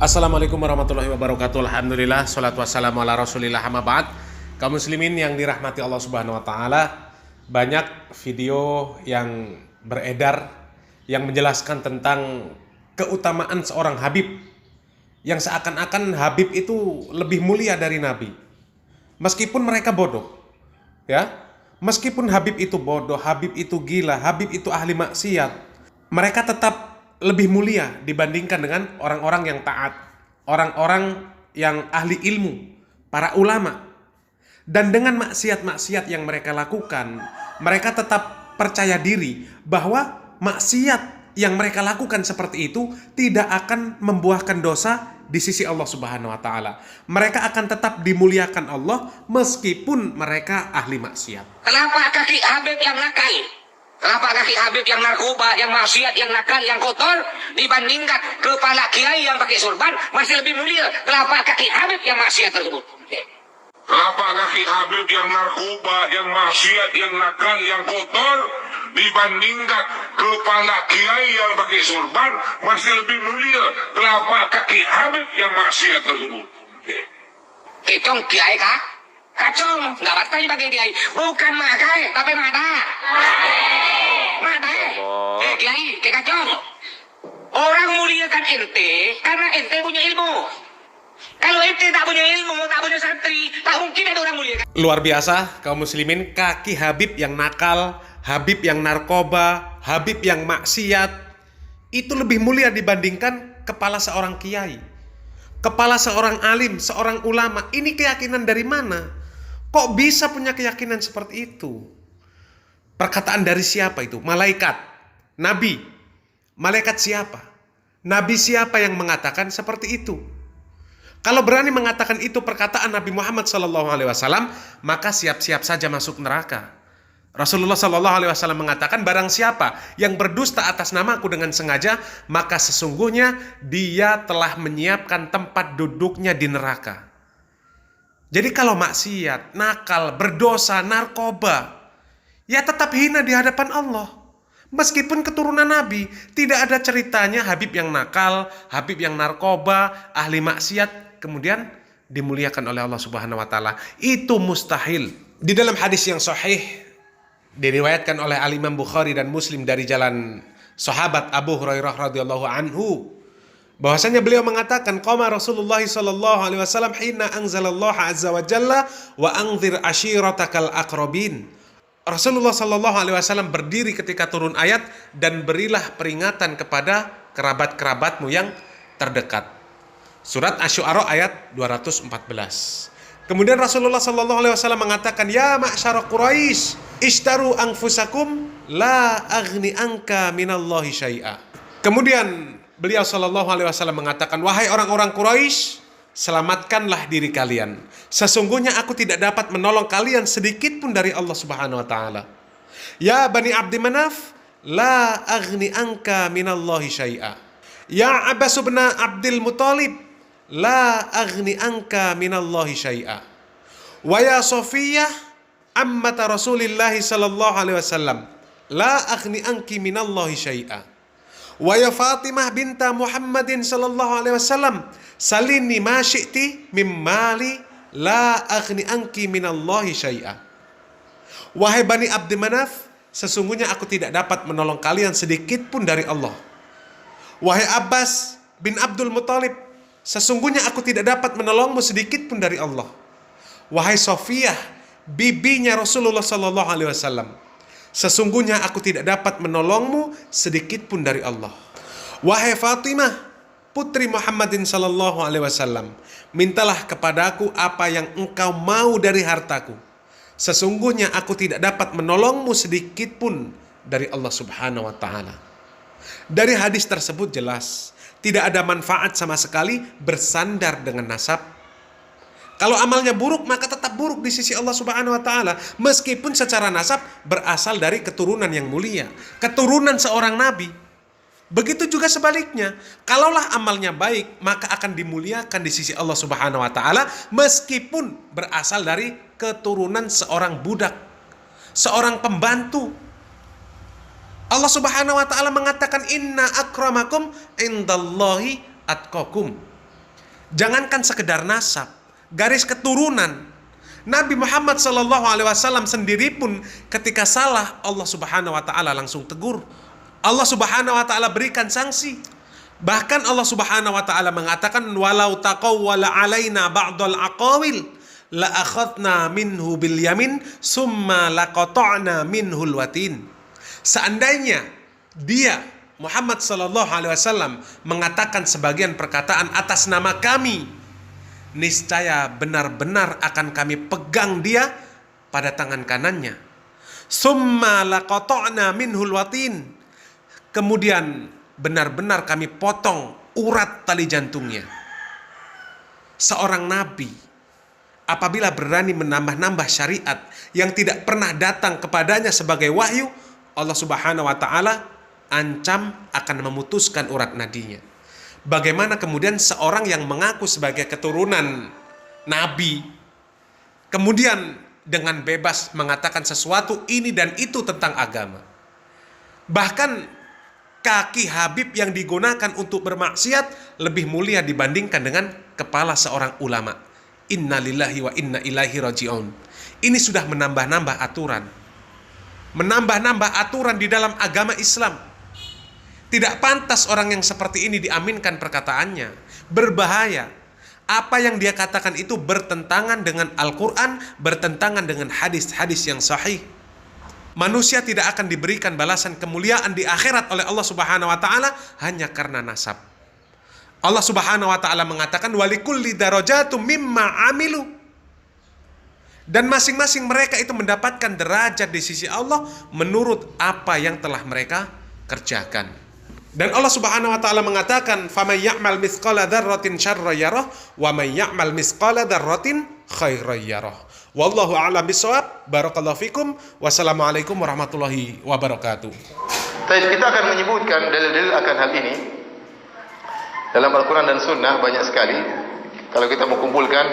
Assalamualaikum warahmatullahi wabarakatuh. Alhamdulillah, salatu wassalamu ala rasulillah, amma ba'd. Kaum muslimin yang dirahmati Allah subhanahu wa ta'ala, banyak video yang beredar yang menjelaskan tentang keutamaan seorang Habib, yang seakan-akan Habib itu lebih mulia dari Nabi. Meskipun mereka bodoh, ya, meskipun Habib itu bodoh, Habib itu gila, Habib itu ahli maksiat, mereka tetap lebih mulia dibandingkan dengan orang-orang yang taat, orang-orang yang ahli ilmu, para ulama. Dan dengan maksiat-maksiat yang mereka lakukan, mereka tetap percaya diri bahwa maksiat yang mereka lakukan seperti itu tidak akan membuahkan dosa di sisi Allah Subhanahu wa taala. Mereka akan tetap dimuliakan Allah meskipun mereka ahli maksiat. Kenapa kaki Habib yang nakal? Kenapa kaki Habib yang narkoba, yang maksiat, yang nakal, yang kotor dibandingkan kepala kiai yang pakai sorban masih lebih mulia? Kenapa kaki Habib yang maksiat tersebut? Kenapa kaki Habib yang narkoba, yang maksiat, yang nakal, yang kotor dibandingkan kepala kiai yang pakai sorban masih lebih mulia? Kenapa kaki Habib yang maksiat tersebut? Kitong kiai kah? Kacung, nggak batas pakai kiai. Bukan makai, tapi mata. Mata. Kiai, kayak kacung. Orang muliakan ente karena ente punya ilmu. Kalau ente tak punya ilmu, tak punya santri, tak mungkin ada orang mulia. Luar biasa kaum muslimin, kaki Habib yang nakal, Habib yang narkoba, Habib yang maksiat itu lebih mulia dibandingkan kepala seorang kiai, kepala seorang alim, seorang ulama. Ini keyakinan dari mana? Kok bisa punya keyakinan seperti itu? Perkataan dari siapa itu? Malaikat? Nabi? Malaikat siapa? Nabi siapa yang mengatakan seperti itu? Kalau berani mengatakan itu perkataan Nabi Muhammad SAW, maka siap-siap saja masuk neraka. Rasulullah SAW mengatakan, barang siapa yang berdusta atas namaku dengan sengaja, maka sesungguhnya dia telah menyiapkan tempat duduknya di neraka. Jadi kalau maksiat, nakal, berdosa, narkoba, ya tetap hina di hadapan Allah. Meskipun keturunan Nabi, tidak ada ceritanya Habib yang nakal, Habib yang narkoba, ahli maksiat, kemudian dimuliakan oleh Allah Subhanahu wa taala. Itu mustahil. Di dalam hadis yang sahih diriwayatkan oleh Al-Imam Bukhari dan Muslim dari jalan sahabat Abu Hurairah radhiyallahu anhu, bahwasanya beliau mengatakan, qama Rasulullah sallallahu alaihi wasallam hina anzalallahu azza wa jalla wa anzir ashiratakal aqrabin. Rasulullah sallallahu alaihi wasallam berdiri ketika turun ayat, dan berilah peringatan kepada kerabat-kerabatmu yang terdekat. Surat Asy-Syu'ara ayat 214. Kemudian Rasulullah sallallahu alaihi wasallam mengatakan, ya ma'syara Quraisy, ishtaru anfusakum la aghni anka minallahi syai'a. Kemudian beliau sallallahu alaihi wasallam mengatakan, wahai orang-orang Quraisy, selamatkanlah diri kalian. Sesungguhnya aku tidak dapat menolong kalian sedikit pun dari Allah Subhanahu wa taala. Ya Bani Abdi Manaf, la aghni anka minallahi syai'a. Ya Abbas bin Abdul Muthalib, la aghni anka minallahi syai'a. Wa ya Safiyah ammata Rasulillah sallallahu alaihi wasallam, la aghni anki minallahi syai'a. Wa ya Fatimah binta Muhammadin sallallahu alaihi wasallam, salini ma syi'ti mim mali, la aghni anki minallahi syai'a. Wahai Bani Abdi Manaf, sesungguhnya aku tidak dapat menolong kalian sedikit pun dari Allah. Wahai Abbas bin Abdul Muthalib, sesungguhnya aku tidak dapat menolongmu sedikit pun dari Allah. Wahai Safiyah, bibinya Rasulullah sallallahu alaihi wasallam, sesungguhnya aku tidak dapat menolongmu sedikit pun dari Allah. Wahai Fatimah, putri Muhammadin sallallahu alaihi wasallam, mintalah kepadaku apa yang engkau mau dari hartaku. Sesungguhnya aku tidak dapat menolongmu sedikit pun dari Allah Subhanahu wa taala. Dari hadis tersebut jelas, tidak ada manfaat sama sekali bersandar dengan nasab. Kalau amalnya buruk, maka tetap buruk di sisi Allah Subhanahu wa taala, meskipun secara nasab berasal dari keturunan yang mulia, keturunan seorang nabi. Begitu juga sebaliknya, kalaulah amalnya baik, maka akan dimuliakan di sisi Allah Subhanahu wa taala meskipun berasal dari keturunan seorang budak, seorang pembantu. Allah Subhanahu wa taala mengatakan, inna akramakum indallahi atqakum. Jangankan sekedar nasab, garis keturunan. Nabi Muhammad SAW sendiri pun ketika salah, Allah Subhanahu wa taala langsung tegur. Allah Subhanahu wa taala berikan sanksi. Bahkan Allah Subhanahu wa taala mengatakan, walau taqawwala alaina ba'dal aqawil la akhadna minhu bil yamin summa laqata'na minhul watin. Seandainya dia Muhammad SAW mengatakan sebagian perkataan atas nama kami, niscaya benar-benar akan kami pegang dia pada tangan kanannya. Summa laqata'na minhul watin. Kemudian benar-benar kami potong urat tali jantungnya. Seorang nabi apabila berani menambah-nambah syariat yang tidak pernah datang kepadanya sebagai wahyu, Allah Subhanahu wa taala ancam akan memutuskan urat nadinya. Bagaimana kemudian seorang yang mengaku sebagai keturunan nabi kemudian dengan bebas mengatakan sesuatu ini dan itu tentang agama. Bahkan kaki Habib yang digunakan untuk bermaksiat lebih mulia dibandingkan dengan kepala seorang ulama. Inna lillahi wa inna ilaihi raji'un. Ini sudah menambah-nambah aturan. Menambah-nambah aturan di dalam agama Islam. Tidak pantas orang yang seperti ini diaminkan perkataannya. Berbahaya. Apa yang dia katakan itu bertentangan dengan Al-Quran, bertentangan dengan hadis-hadis yang sahih. Manusia tidak akan diberikan balasan kemuliaan di akhirat oleh Allah Subhanahu wa taala hanya karena nasab. Allah Subhanahu wa taala mengatakan walikulli darajatum mimma amilu. Dan masing-masing mereka itu mendapatkan derajat di sisi Allah menurut apa yang telah mereka kerjakan. Dan Allah Subhanahu wa taala mengatakan, "Faman ya'mal mithqala dzarratin syarran yarah, wa man ya'mal mithqala dzarratin khairan yarah." Wallahu a'lam bishawab. Barakallahu fikum. Wassalamualaikum warahmatullahi wabarakatuh. Kita akan menyebutkan dalil-dalil akan hal ini dalam Al-Quran dan Sunnah banyak sekali. Kalau kita mengumpulkan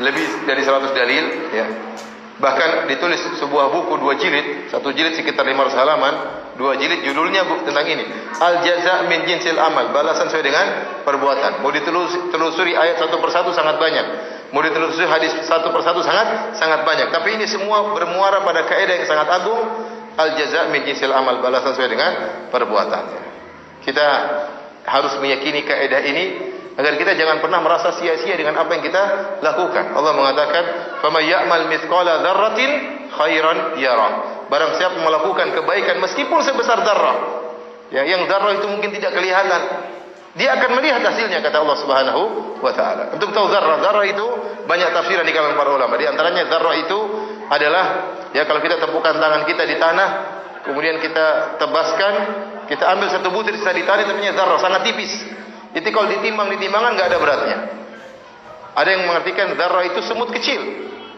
lebih dari 100 dalil, ya. Bahkan ditulis sebuah buku 2 jilid, 1 jilid sekitar 500 halaman, 2 jilid judulnya tentang ini. Al-jaza' min jinsil amal, balasan sesuai dengan perbuatan. Mau ditelusuri ayat satu persatu sangat banyak. Mau ditelusuri hadis satu persatu sangat banyak. Tapi ini semua bermuara pada kaidah yang sangat agung, al-jaza' min jinsil amal, balasan sesuai dengan perbuatan. Kita harus meyakini kaidah ini agar kita jangan pernah merasa sia-sia dengan apa yang kita lakukan. Allah mengatakan, "Faman ya'mal mithqala dzarratin khairan yarah." Barang siapa melakukan kebaikan meskipun sebesar dzarrah, ya, yang dzarrah itu mungkin tidak kelihatan, dia akan melihat hasilnya, kata Allah Subhanahu wa taala. Untuk tahu dzarrah itu banyak tafsiran di kalangan para ulama. Di antaranya dzarrah itu adalah, ya, kalau kita tepukan tangan kita di tanah, kemudian kita tebaskan, kita ambil satu butir sisa di tanah, itu namanya dzarrah, sangat tipis. Itu kalau ditimbang-timbangan nggak ada beratnya. Ada yang mengartikan dzarrah itu semut kecil,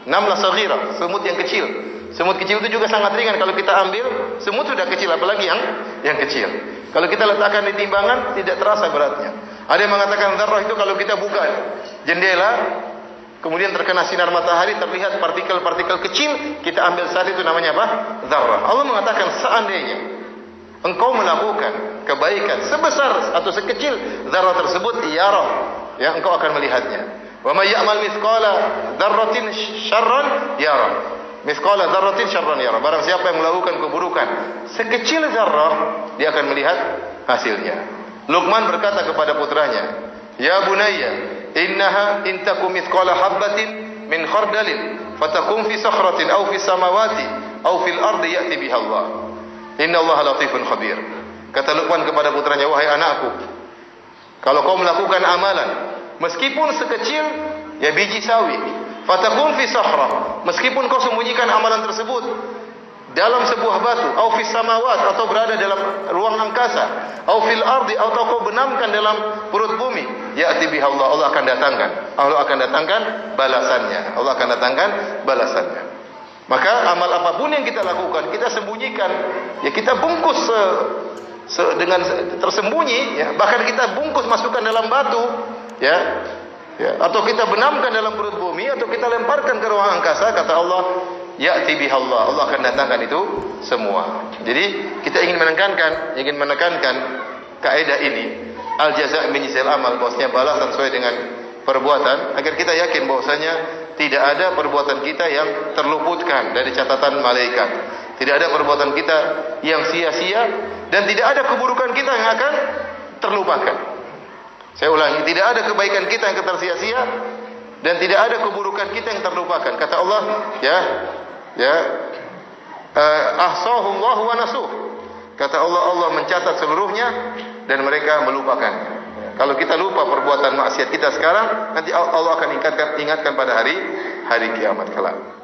namlah saghira, semut yang kecil. Semut kecil itu juga sangat ringan, kalau kita ambil semut sudah kecil, apalagi yang kecil. Kalau kita letakkan di timbangan tidak terasa beratnya. Ada yang mengatakan dzarrah itu kalau kita buka jendela, kemudian terkena sinar matahari terlihat partikel-partikel kecil, kita ambil saat itu namanya apa? Dzarrah. Allah mengatakan seandainya engkau melakukan kebaikan sebesar atau sekecil dzarrah tersebut, yarah, ya, engkau akan melihatnya. Wa may ya'mal mithqala dzarratin syarran yarah. Mithqala dzarratin syarran yarah. Barang siapa yang melakukan keburukan sekecil dzarrah, dia akan melihat hasilnya. Luqman berkata kepada putranya, "Ya bunayya, innaha in takum mithqala habbatin min khardalin fatakum fi sakhratin aw fi samawati aw fil ardi ya'ti biha Allah. Inna Allah latifun khabir." Kata Luqman kepada putranya, "Wahai anakku, kalau kau melakukan amalan meskipun sekecil, ya, biji sawi, fatakun fi sakhra, meskipun kau sembunyikan amalan tersebut dalam sebuah batu, au fis samawat, atau berada dalam ruang angkasa, au fil ardi, atau kau benamkan dalam perut bumi, ya'ti biha Allah, Allah akan datangkan. Allah akan datangkan balasannya. Allah akan datangkan balasannya. Maka amal apapun yang kita lakukan, kita sembunyikan, ya, kita bungkus dengan tersembunyi, ya, bahkan kita bungkus masukkan dalam batu, ya, atau kita benamkan dalam perut bumi, atau kita lemparkan ke ruang angkasa, kata Allah, ya'ti biha Allah, Allah akan datangkan itu semua. Jadi kita ingin menekankan kaidah ini, al jaza' min jinsil amal, bahwasanya balasan sesuai dengan perbuatan agar kita yakin bahwasanya tidak ada perbuatan kita yang terluputkan dari catatan malaikat. Tidak ada perbuatan kita yang sia-sia dan tidak ada keburukan kita yang akan terlupakan. Saya ulangi, tidak ada kebaikan kita yang tersia-sia dan tidak ada keburukan kita yang terlupakan. Kata Allah, ahsahu Allah wa nasuh. Kata Allah, Allah mencatat seluruhnya dan mereka melupakan. Kalau kita lupa perbuatan maksiat kita sekarang, nanti Allah akan ingatkan pada hari kiamat kelak.